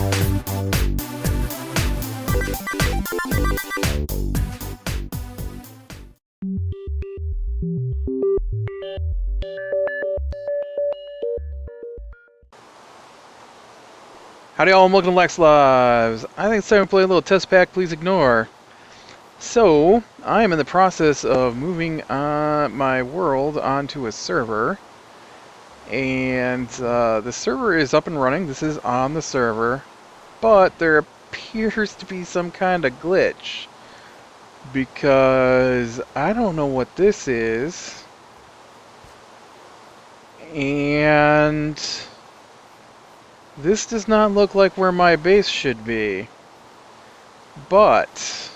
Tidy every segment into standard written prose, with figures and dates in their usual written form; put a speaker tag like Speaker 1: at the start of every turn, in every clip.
Speaker 1: Howdy all, and welcome to Lex Lives. I think it's time to play a little test pack, please ignore. So, I am in the process of moving my world onto a server. And the server is up and running. This is on the server. But there appears to be some kind of glitch. Because I don't know what this is. And this does not look like where my base should be. But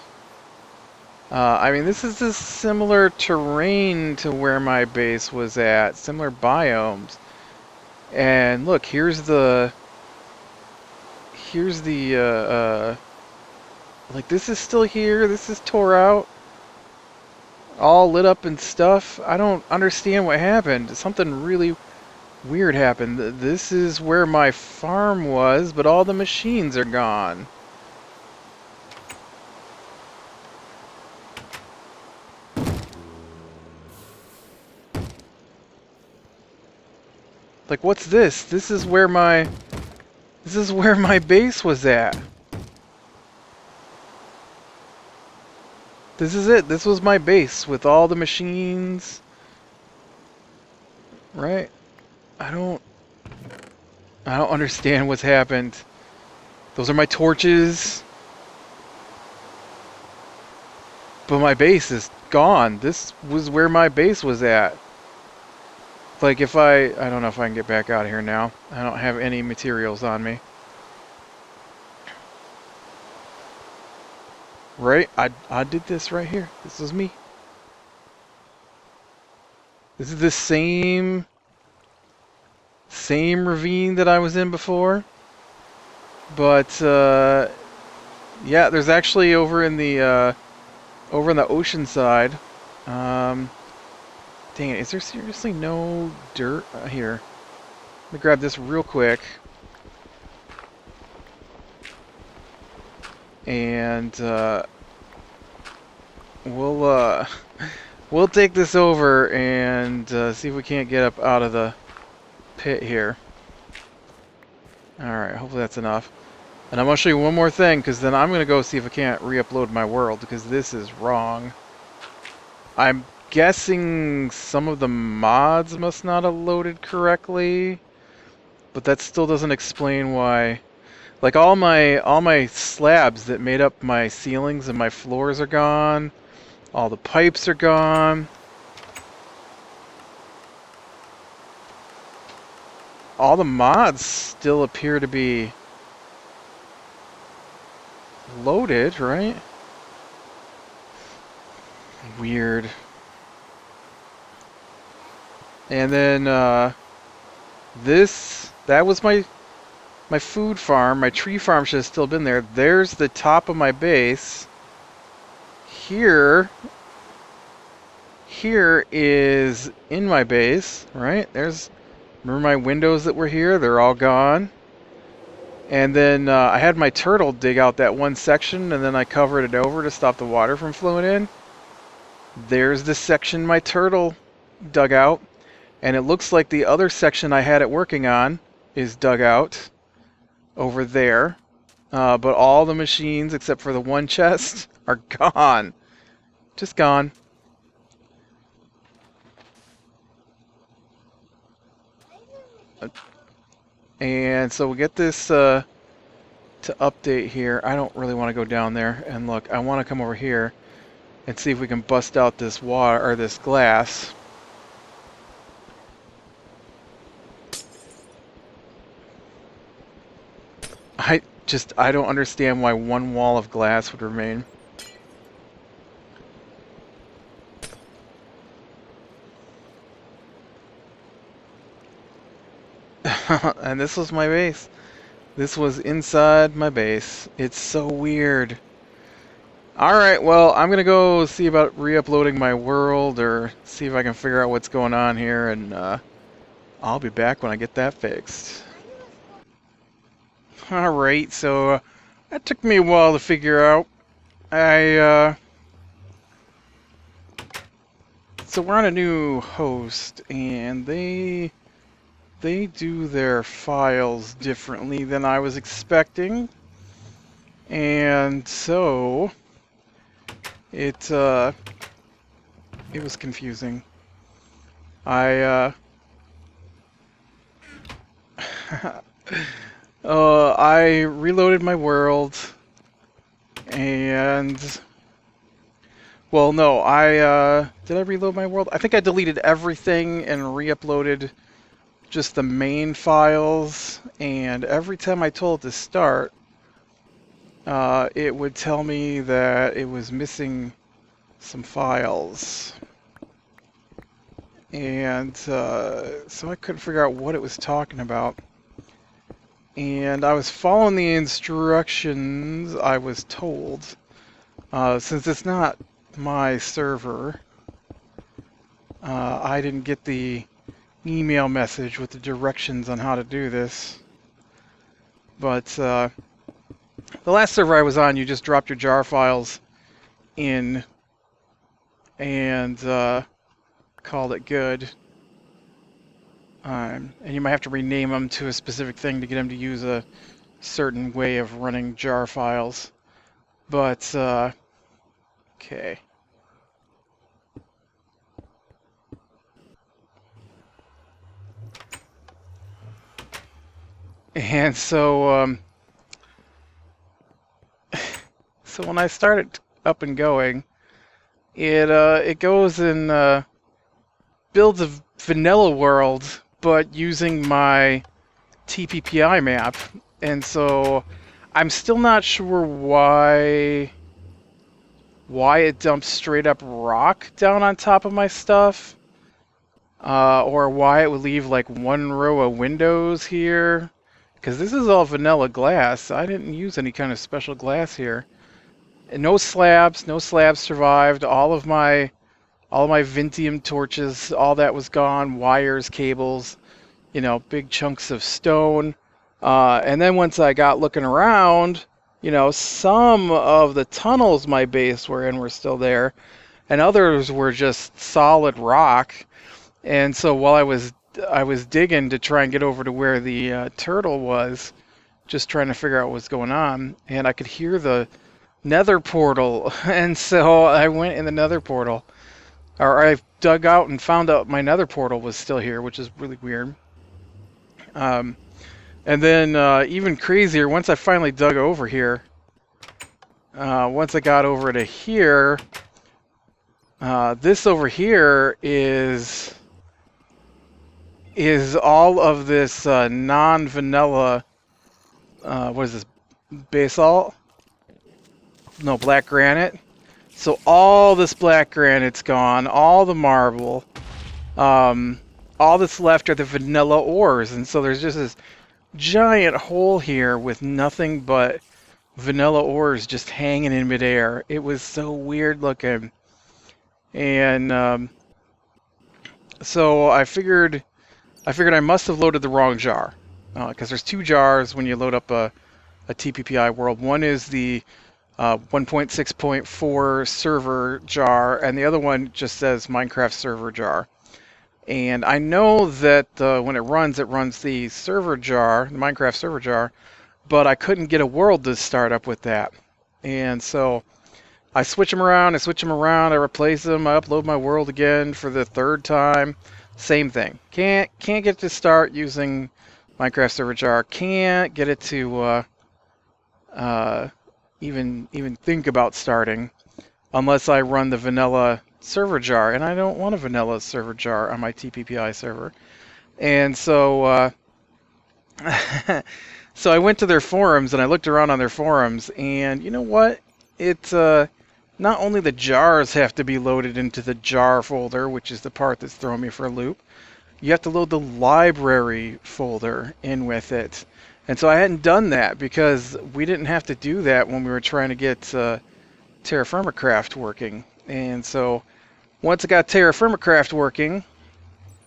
Speaker 1: I mean, this is a similar terrain to where my base was at, similar biomes. And look, here's the like, this is still here, this is tore out, all lit up and stuff. I don't understand what happened. Something really weird happened. This is where my farm was, but all the machines are gone. Like, what's this? This is where my base was at. This is it. This was my base with all the machines. Right? I don't understand what's happened. Those are my torches. But my base is gone. This was where my base was at. Like, if I don't know if I can get back out of here now. I don't have any materials on me. Right? I did this right here. This was me. This is the same ravine that I was in before. But yeah, there's actually over in the ocean side. Dang it, is there seriously no dirt here? Let me grab this real quick. And we'll take this over and see if we can't get up out of the pit here. Alright, hopefully that's enough. And I'm going to show you one more thing, because then I'm going to go see if I can't re-upload my world, because this is wrong. I'm guessing some of the mods must not have loaded correctly, but that still doesn't explain why. Like, all my slabs that made up my ceilings and my floors are gone. All the pipes are gone. All the mods still appear to be loaded, right? Weird. And then that was my food farm. My tree farm should have still been there. There's the top of my base. Here is in my base, right? Remember my windows that were here? They're all gone. And then I had my turtle dig out that one section, and then I covered it over to stop the water from flowing in. There's the section my turtle dug out. And it looks like the other section I had it working on is dug out over there. But all the machines, except for the one chest, are gone. Just gone. And so we get this to update here. I don't really want to go down there and look. I want to come over here and see if we can bust out this water or this glass. I don't understand why one wall of glass would remain. And this was my base. This was inside my base. It's so weird. Alright, well, I'm gonna go see about re-uploading my world, or see if I can figure out what's going on here, and I'll be back when I get that fixed. Alright, so that took me a while to figure out. So we're on a new host, and they do their files differently than I was expecting. And so it was confusing. I reloaded my world, and well, no, did I reload my world? I think I deleted everything and re-uploaded just the main files, and every time I told it to start, it would tell me that it was missing some files. And so I couldn't figure out what it was talking about. And I was following the instructions I was told. Since it's not my server, I didn't get the email message with the directions on how to do this. But the last server I was on, you just dropped your jar files in and called it good. And you might have to rename them to a specific thing to get them to use a certain way of running jar files. But, okay. And so, so when I started up and going, it goes and builds a vanilla world, but using my TPPI map. And so I'm still not sure why it dumps straight up rock down on top of my stuff, or why it would leave like one row of windows here, because this is all vanilla glass. I didn't use any kind of special glass here. And no slabs survived. All of my Vintium torches, all that was gone. Wires, cables, you know, big chunks of stone. And then once I got looking around, you know, some of the tunnels my base were in were still there, and others were just solid rock. And so while I was digging to try and get over to where the turtle was, just trying to figure out what was going on, and I could hear the nether portal, and so I went in the nether portal. Or I dug out and found out my nether portal was still here, which is really weird. And then even crazier, once I finally dug over here, once I got over to here, this over here is all of this non-vanilla, what is this, basalt? No, black granite. So all this black granite's gone, all the marble, all that's left are the vanilla ores, and so there's just this giant hole here with nothing but vanilla ores just hanging in midair. It was so weird looking, and so I figured I must have loaded the wrong jar, because there's two jars when you load up a TPPI world. One is the 1.6.4 server jar, and the other one just says Minecraft server jar. And I know that when it runs the server jar, the Minecraft server jar, but I couldn't get a world to start up with that. And so I switch them around, I replace them, I upload my world again for the third time. Same thing. Can't get it to start using Minecraft server jar. Can't get it to even think about starting unless I run the vanilla server jar, and I don't want a vanilla server jar on my TPPI server. And so so I went to their forums and I looked around on their forums, and you know what? It's not only the jars have to be loaded into the jar folder, which is the part that's throwing me for a loop, you have to load the library folder in with it. And so I hadn't done that because we didn't have to do that when we were trying to get Terraformacraft working. And so once I got Terraformacraft working,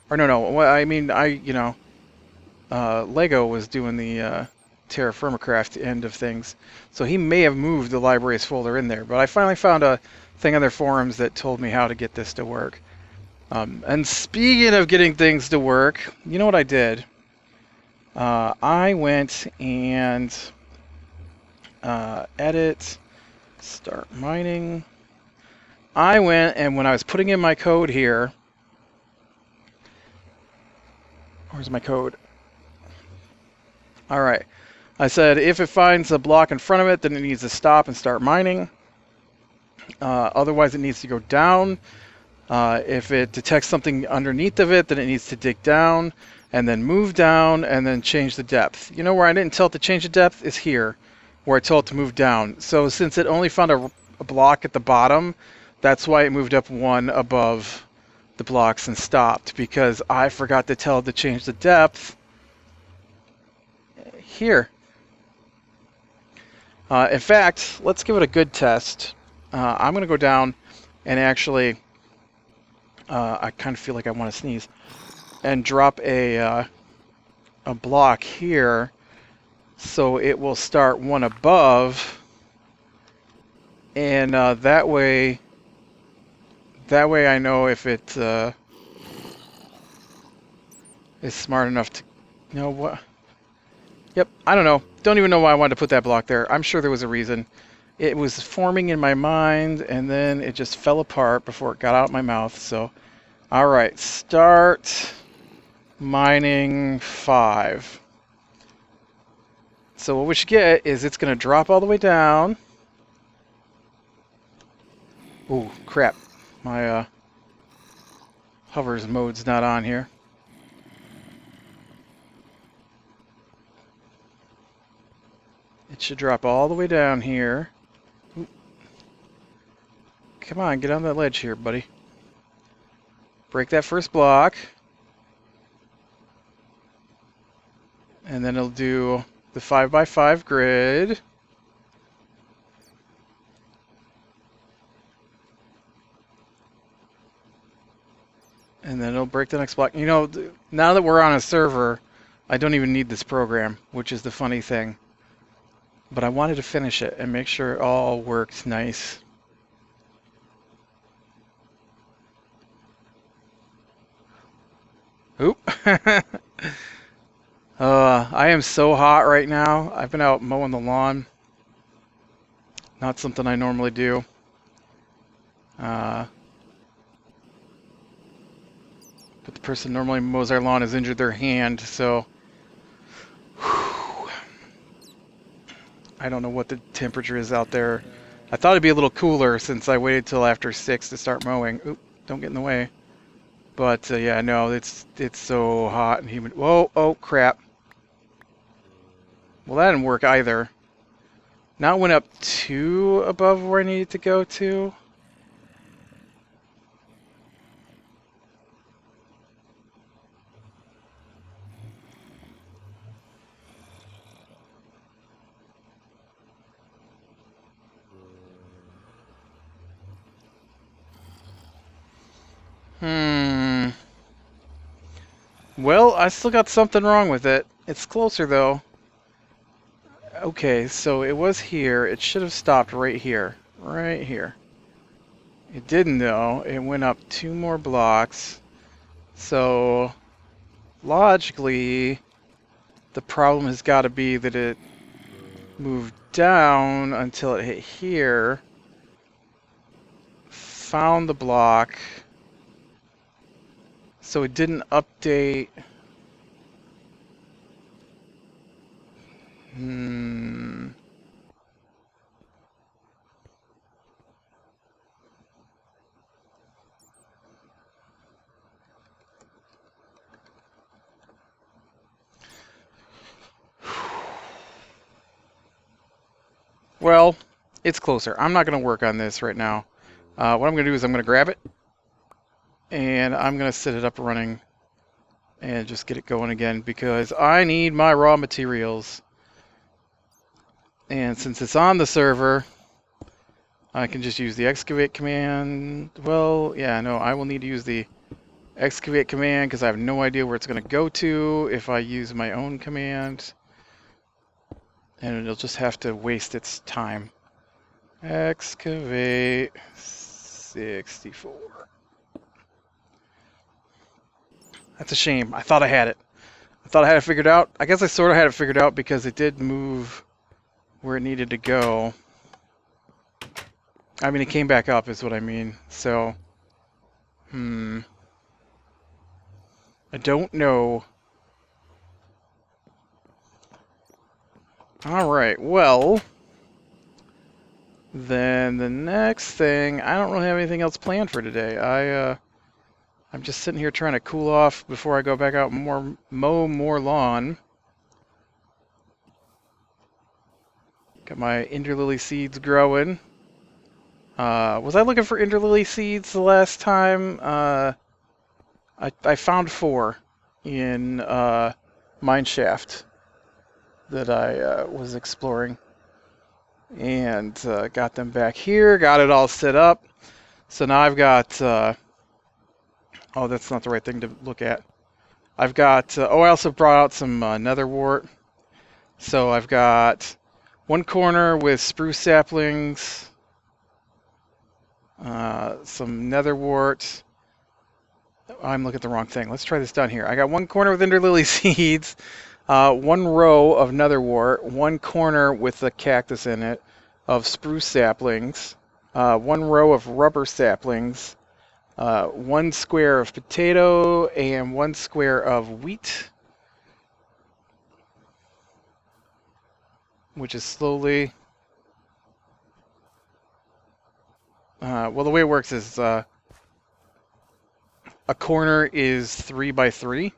Speaker 1: or no, I mean, Lego was doing the Terra Firmacraft end of things. So he may have moved the libraries folder in there, but I finally found a thing on their forums that told me how to get this to work. And speaking of getting things to work, you know what I did? I went and edit, start mining. I went and when I was putting in my code here, where's my code? All right. I said if it finds a block in front of it, then it needs to stop and start mining. Otherwise, it needs to go down. If it detects something underneath of it, then it needs to dig down and then move down and then change the depth. You know where I didn't tell it to change the depth is here, where I told it to move down. So since it only found a block at the bottom, that's why it moved up one above the blocks and stopped, because I forgot to tell it to change the depth here. In fact, let's give it a good test. I'm going to go down and actually, I kind of feel like I want to sneeze, and drop a block here so it will start one above, and that way I know if it is smart enough to, you know what? Yep, I don't know. Don't even know why I wanted to put that block there. I'm sure there was a reason. It was forming in my mind, and then it just fell apart before it got out my mouth. So, all right, start mining 5. So what we should get is it's going to drop all the way down. Ooh, crap. My hover's mode's not on here. It should drop all the way down here. Ooh. Come on, get on that ledge here, buddy. Break that first block. And then it'll do the 5x5 grid. And then it'll break the next block. You know, now that we're on a server, I don't even need this program, which is the funny thing. But I wanted to finish it and make sure it all worked nice. Oop. I am so hot right now. I've been out mowing the lawn. Not something I normally do. But the person normally mows our lawn has injured their hand, so I don't know what the temperature is out there. I thought it'd be a little cooler since I waited till after 6 to start mowing. Oop, don't get in the way. But yeah, no, it's so hot and humid. Whoa, oh crap. Well, that didn't work either. Now it went up 2 above where I needed to go to. Well, I still got something wrong with it. It's closer though. Okay, so it was here. It should have stopped right here. Right here. It didn't though. It went up 2 more blocks. So logically, the problem has got to be that it moved down until it hit here. Found the block. So it didn't update. Well, it's closer. I'm not going to work on this right now. What I'm going to do is I'm going to grab it, and I'm going to set it up running and just get it going again because I need my raw materials. And since it's on the server, I can just use the excavate command. Well, yeah, no, I will need to use the excavate command because I have no idea where it's going to go to if I use my own command. and it'll just have to waste its time. Excavate 64. That's a shame. I thought I had it. I thought I had it figured out. I guess I sort of had it figured out because it did move where it needed to go. I mean, it came back up is what I mean. So, I don't know. Alright, well, then the next thing, I don't really have anything else planned for today. I'm just sitting here trying to cool off before I go back out and mow more lawn. Got my Interlily seeds growing. Was I looking for Interlily seeds the last time? I found 4 in Mineshaft that I was exploring. And got them back here, got it all set up. So now I've got... oh, that's not the right thing to look at. I've got... oh, I also brought out some netherwort. So I've got one corner with spruce saplings, some netherwort. I'm looking at the wrong thing. Let's try this down here. I got one corner with Interlily seeds, one row of netherwort, one corner with a cactus in it of spruce saplings, one row of rubber saplings, one square of potato, and one square of wheat, which is slowly... well, the way it works is a corner is 3 by 3.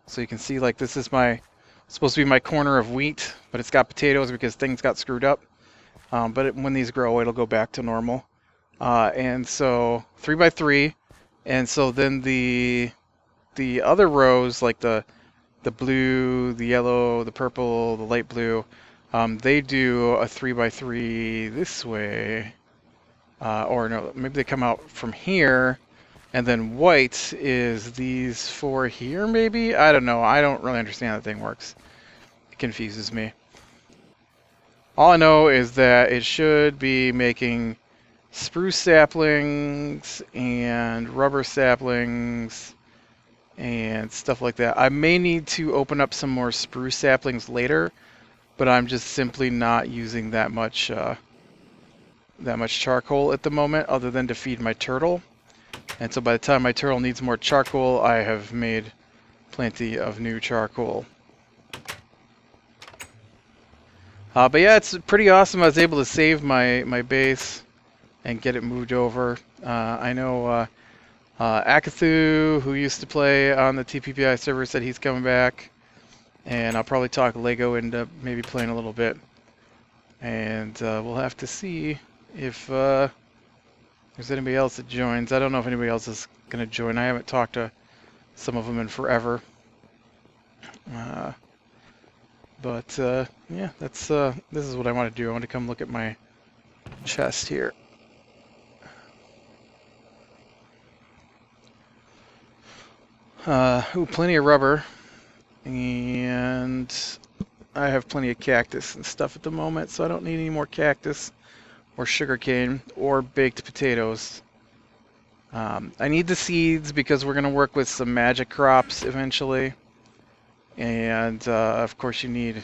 Speaker 1: So you can see, like, this is supposed to be my corner of wheat, but it's got potatoes because things got screwed up. But when these grow, it'll go back to normal. And so 3 by 3, and so then the other rows, like the blue, the yellow, the purple, the light blue, they do a 3 by 3 this way, or no, maybe they come out from here, and then white is these 4 here, maybe? I don't know. I don't really understand how that thing works. It confuses me. All I know is that it should be making spruce saplings and rubber saplings and stuff like that. I may need to open up some more spruce saplings later, but I'm just simply not using that much charcoal at the moment, other than to feed my turtle. And so by the time my turtle needs more charcoal, I have made plenty of new charcoal. But yeah, it's pretty awesome. I was able to save my base and get it moved over. I know Akathu, who used to play on the TPPI server, said he's coming back. And I'll probably talk Lego into maybe playing a little bit. And we'll have to see if there's anybody else that joins. I don't know if anybody else is going to join. I haven't talked to some of them in forever. But yeah, that's this is what I want to do. I want to come look at my chest here. Ooh, plenty of rubber, and I have plenty of cactus and stuff at the moment, so I don't need any more cactus or sugarcane or baked potatoes. I need the seeds because we're going to work with some magic crops eventually. And of course you need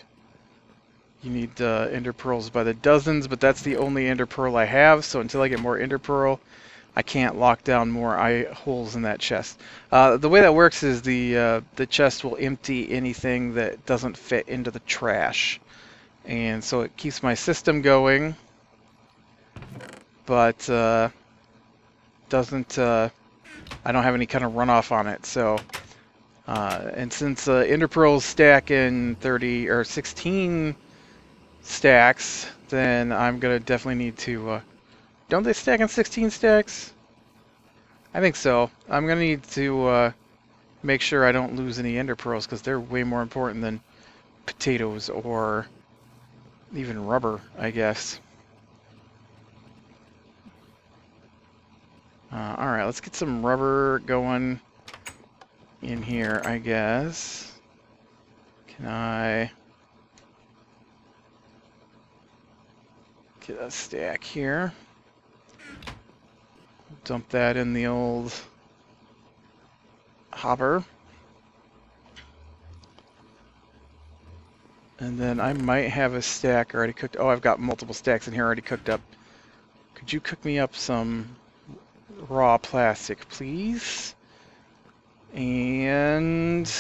Speaker 1: ender pearls by the dozens, but that's the only ender pearl I have, so until I get more ender pearl, I can't lock down more eye holes in that chest. The way that works is the chest will empty anything that doesn't fit into the trash, and so it keeps my system going, but doesn't I don't have any kind of runoff on it. So and since ender pearls stack in 30 or 16 stacks, then I'm gonna definitely need to don't they stack in 16 stacks? I think so. I'm gonna need to make sure I don't lose any ender pearls, because they're way more important than potatoes or even rubber, I guess. Alright, let's get some rubber going in here, I guess. Can I get a stack here? Dump that in the old hopper. And then I might have a stack already cooked. Oh, I've got multiple stacks in here already cooked up. Could you cook me up some raw plastic, please? And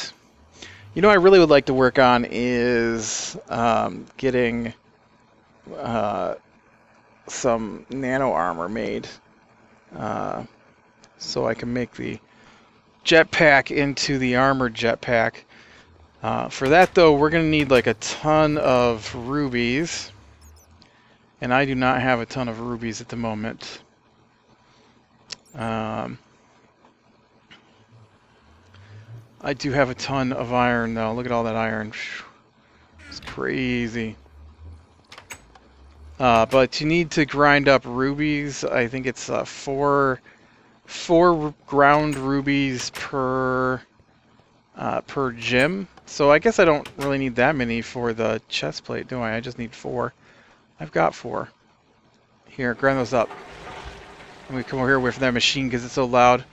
Speaker 1: you know, I really would like to work on is getting some nano armor made, so I can make the jetpack into the armored jetpack. For that, though, we're going to need like a ton of rubies, and I do not have a ton of rubies at the moment. I do have a ton of iron, though. Look at all that iron. It's crazy. But you need to grind up rubies. I think it's four ground rubies per gem. So I guess I don't really need that many for the chest plate, do I? I just need 4. I've got 4. Here, grind those up. Let me come over here away from that machine because it's so loud.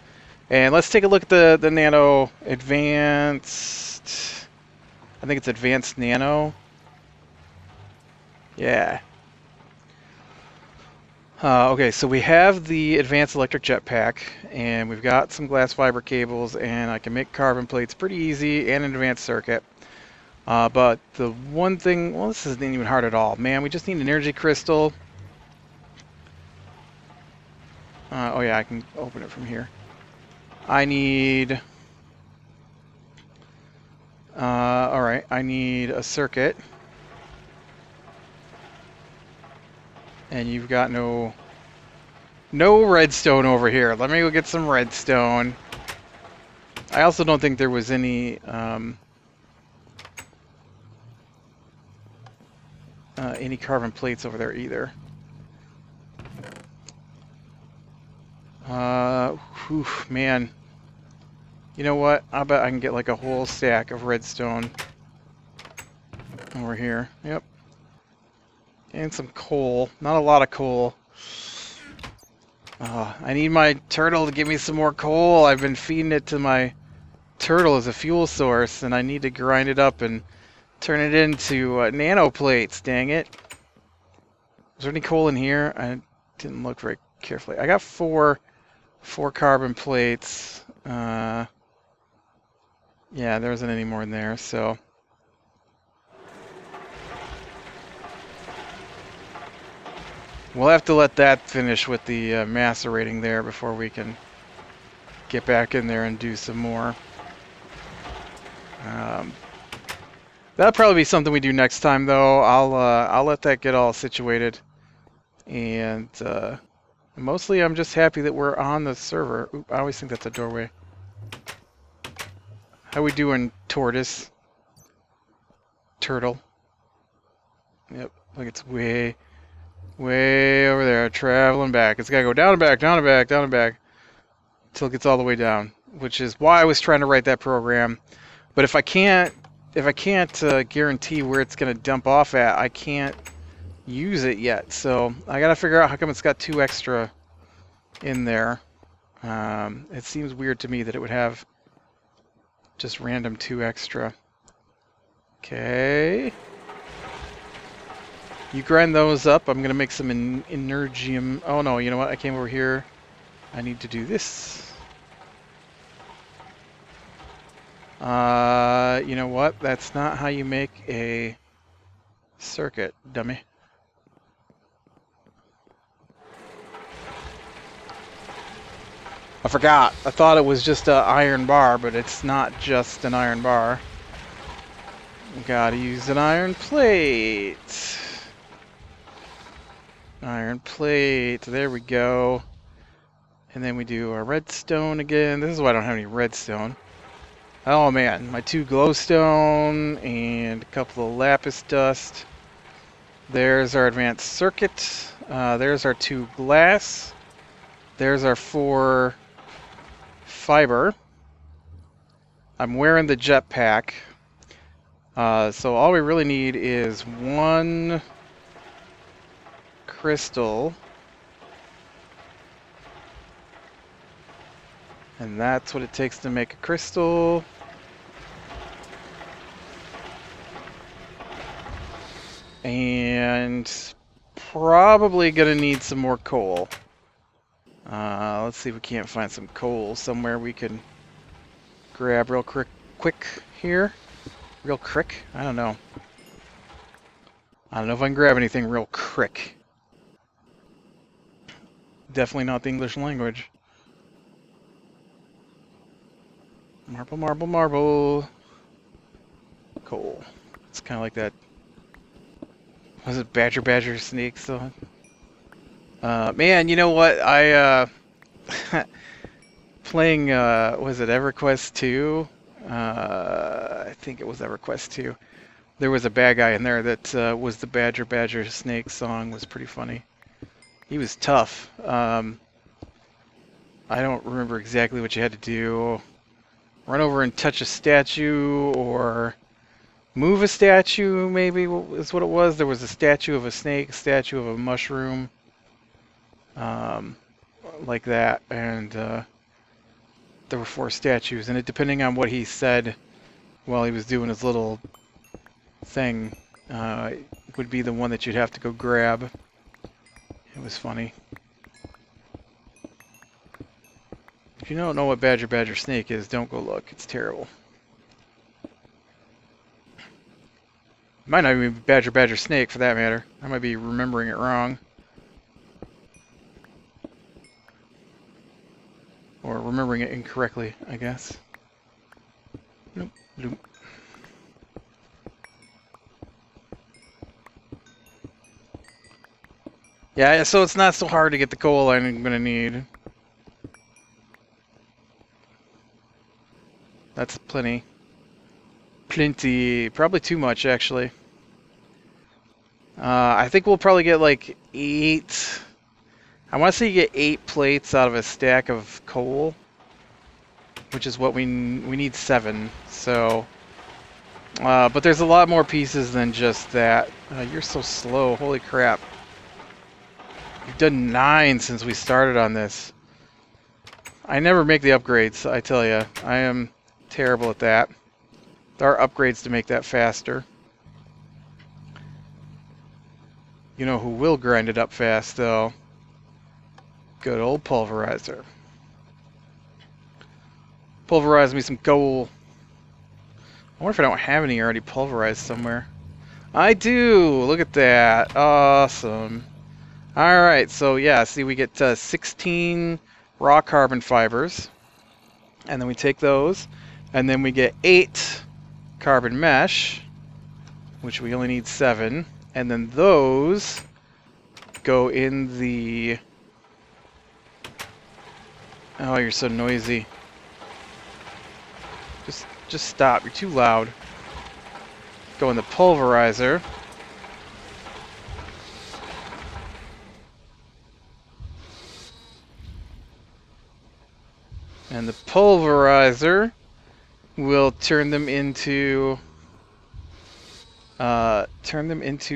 Speaker 1: And let's take a look at the nano advanced. I think it's advanced nano. Yeah. Okay, so we have the advanced electric jetpack, and we've got some glass fiber cables, and I can make carbon plates pretty easy and an advanced circuit. But the one thing, well, this isn't even hard at all. Man, we just need an energy crystal. Oh yeah, I can open it from here. I need... alright, I need a circuit. And you've got no redstone over here. Let me go get some redstone. I also don't think there was any carbon plates over there either. Whew, man. You know what? I bet I can get like a whole stack of redstone over here. Yep. And some coal. Not a lot of coal. I need my turtle to give me some more coal. I've been feeding it to my turtle as a fuel source, and I need to grind it up and turn it into nano plates, dang it. Is there any coal in here? I didn't look very carefully. I got four carbon plates. Yeah, there isn't any more in there, so... We'll have to let that finish with the macerating there before we can get back in there and do some more. That'll probably be something we do next time, though. I'll let that get all situated, and mostly I'm just happy that we're on the server. Oop, I always think that's a doorway. How we doing, tortoise? Turtle. Yep, look, it's way over there, traveling back. It's gotta go down and back, down and back, down and back, until it gets all the way down. Which is why I was trying to write that program. But if I can't guarantee where it's gonna dump off at, I can't use it yet. So I gotta figure out how come it's got 2 extra in there. It seems weird to me that it would have just random 2 extra. Okay. You grind those up. I'm going to make some energium. Oh no, you know what? I came over here. I need to do this. You know what? That's not how you make a circuit, dummy. I forgot. I thought it was just an iron bar, but it's not just an iron bar. Gotta use an iron plate. Iron plate, there we go. And then we do our redstone again. This is why I don't have any redstone. Oh man, my 2 glowstone and a couple of lapis dust. There's our advanced circuit. There's our 2 glass. There's our 4 fiber. I'm wearing the jetpack. So all we really need is one crystal. And that's what it takes to make a crystal. And probably gonna need some more coal. Let's see if we can't find some coal somewhere we can grab real quick here. Real quick? I don't know. I don't know if I can grab anything real quick. Definitely not the English language. Marble, marble, marble. Coal. It's kind of like that. Was it badger snake song? Man, you know what? I playing was it EverQuest 2? I think it was EverQuest 2. There was a bad guy in there that was the badger snake song. Was pretty funny. He was tough. I don't remember exactly what you had to do. Run over and touch a statue, or move a statue, maybe is what it was. There was a statue of a snake, a statue of a mushroom, like that, and there were 4 statues, and it, depending on what he said while he was doing his little thing, would be the one that you'd have to go grab. It was funny. If you don't know what badger snake is, don't go look. It's terrible. Might not even be badger snake for that matter. I might be remembering it wrong. Or remembering it incorrectly, I guess. Nope. Nope. Yeah, so it's not so hard to get the coal I'm gonna need. That's plenty. Plenty. Probably too much, actually. I think we'll probably get like 8... I want to say you get 8 plates out of a stack of coal, which is what we need 7. So, but there's a lot more pieces than just that. You're so slow. Holy crap. You've done 9 since we started on this. I never make the upgrades, I tell you. I am terrible at that. There are upgrades to make that faster. You know who will grind it up fast, though? Good old pulverizer. Pulverize me some coal. I wonder if I don't have any already pulverized somewhere. I do! Look at that. Awesome. Alright, so yeah, see, we get 16 raw carbon fibers. And then we take those. And then we get 8 carbon mesh, which we only need 7. And then those go in the... Oh, you're so noisy. Just stop. You're too loud. Go in the pulverizer. And the pulverizer will turn them into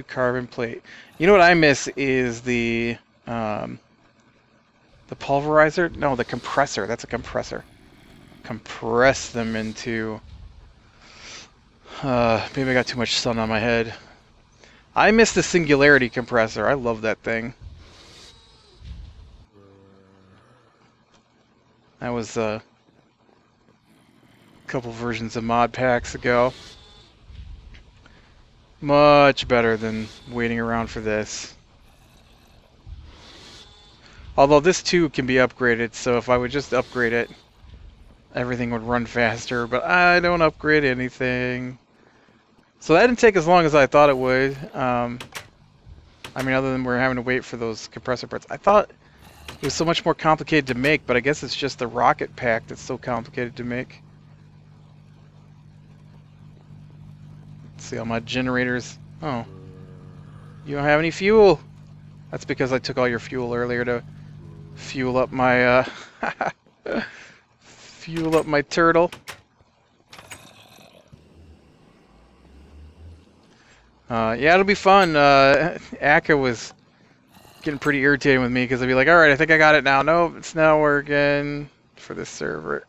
Speaker 1: carbon plate. You know what I miss is the pulverizer? No, the compressor. That's a compressor. Compress them into... maybe I got too much sun on my head. I miss the singularity compressor. I love that thing. That was a couple versions of mod packs ago. Much better than waiting around for this. Although this too can be upgraded, so if I would just upgrade it, everything would run faster, but I don't upgrade anything. So that didn't take as long as I thought it would. I mean, other than we're having to wait for those compressor parts. I thought it was so much more complicated to make, but I guess it's just the rocket pack that's so complicated to make. Let's see all my generators. Oh. You don't have any fuel. That's because I took all your fuel earlier to fuel up my fuel up my turtle. Yeah, it'll be fun. Akka was getting pretty irritating with me because I'd be like, all right, I think I got it now. Nope, it's not working for this server.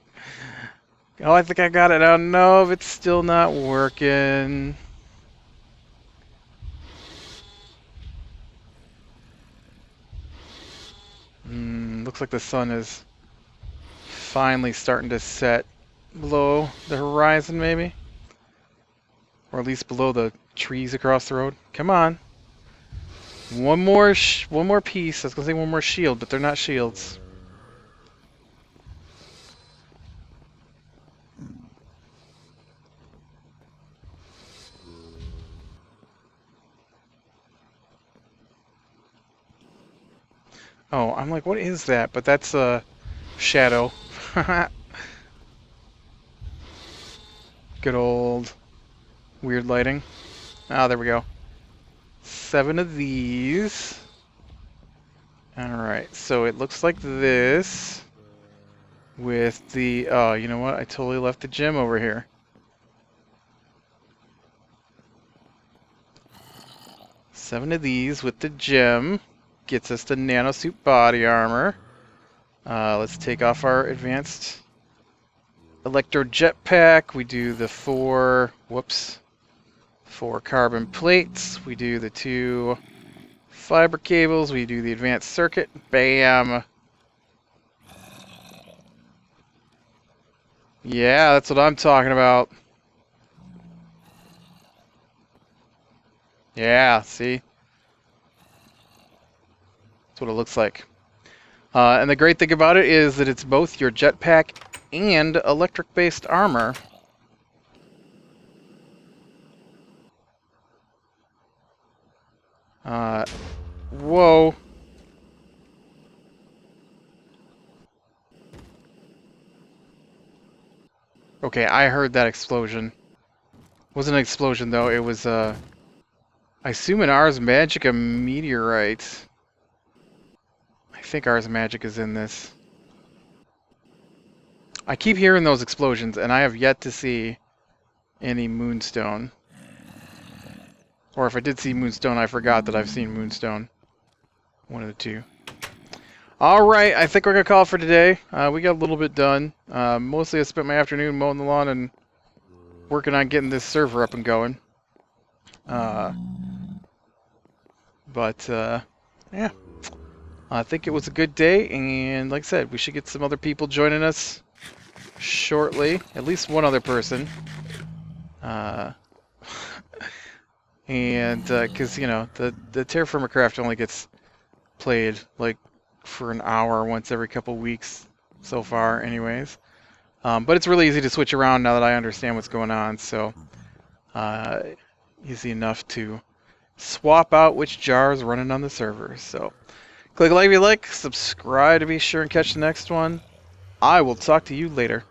Speaker 1: Oh, I think I got it now. No, it's still not working. Looks like the sun is finally starting to set below the horizon, maybe. Or at least below the trees across the road. Come on. One more piece. I was gonna say one more shield, but they're not shields. Oh, I'm like, what is that? But that's a shadow. Good old weird lighting. Ah, there we go. 7 of these. Alright, so it looks like this with the... Oh, you know what? I totally left the gem over here. Seven of these with the gem. Gets us the nanosuit body armor. Let's take off our advanced electro jetpack. We do the 4 carbon plates. We do the 2 fiber cables. We do the advanced circuit. Bam. Yeah, that's what I'm talking about. Yeah, see? That's what it looks like. And the great thing about it is that it's both your jetpack and electric-based armor. Whoa. Okay, I heard that explosion. It wasn't an explosion, though. It was, I assume an Ars Magica meteorite. I think Ars Magic is in this. I keep hearing those explosions, and I have yet to see any Moonstone. Or if I did see Moonstone, I forgot that I've seen Moonstone. One of the two. Alright, I think we're going to call it for today. We got a little bit done. Mostly I spent my afternoon mowing the lawn and working on getting this server up and going. Yeah. I think it was a good day, and like I said, we should get some other people joining us shortly. At least one other person. And, because, you know, the Terraformer Craft only gets played, like, for an hour once every couple weeks so far, anyways. But it's really easy to switch around now that I understand what's going on, so easy enough to swap out which jar is running on the server. So click like if you like, subscribe to be sure and catch the next one. I will talk to you later.